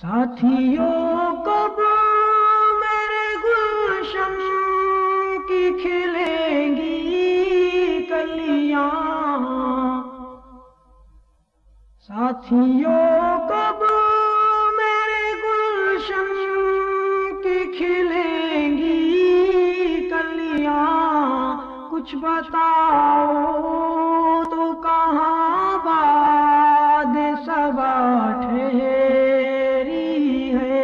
ساتھیوں کب میرے گلشن کی کھلیں گی کلیاں، ساتھیوں کب میرے گلشن کی کھلیں گی کلیاں، کچھ بتاؤ تو کہاں باد صبا ٹھہری ہے،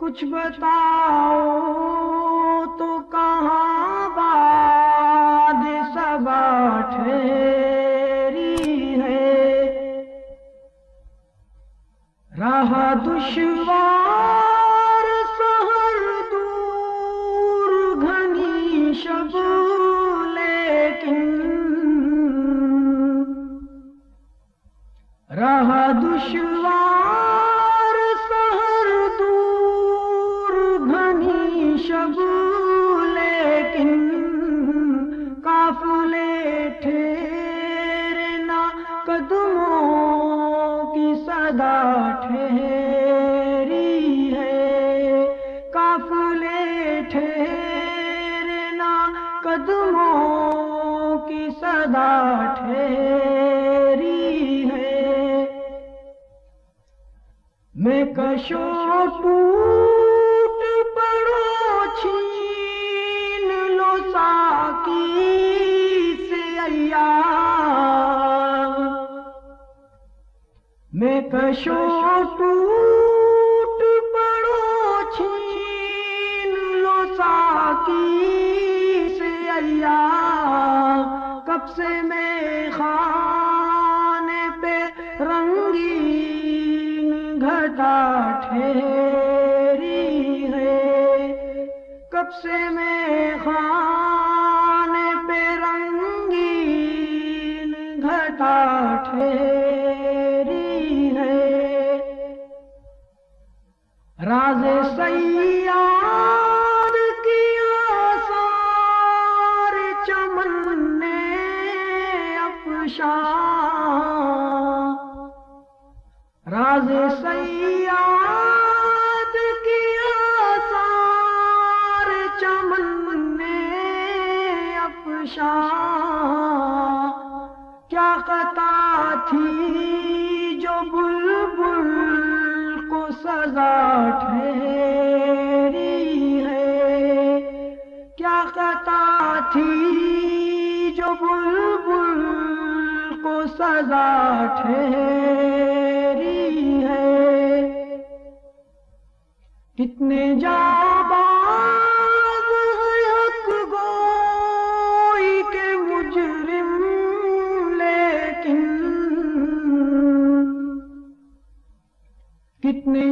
کچھ بتاؤ تو کہاں باد صبا ٹھہری ہے۔ راہ دشوار سحر دور گھنی شب لیکن، راہ دشوار سحر دور گھنی شب لیکن، قافلے ٹھہرے نہ قدموں کی صدا ٹھہری ہے، قافلے ٹھہرے نہ قدموں کی صدا ٹھہری ہے۔ میں کشوں ٹوٹ پڑو چھین لو ساقی سے ایام، میں کشوں ٹوٹ پڑو چھین لو ساقی سے ایام، کب سے میں خانے پہ رنگین گھٹا ٹھہری ہے، کب سے میں خانے پہ رنگین گھٹا ٹھہری ہے۔ راز صیاد کی آثار چمن نے افشاں، راز صیاد کی آثار چمن نے افشاں، کیا خطا تھی جو بلبل کو سزا ٹھہری ہے، کیا خطا تھی جو بلبل کو سزا ٹھہری ہے۔ کتنے جانباز ہیں حق گوئی کے مجرم لیکن، کتنے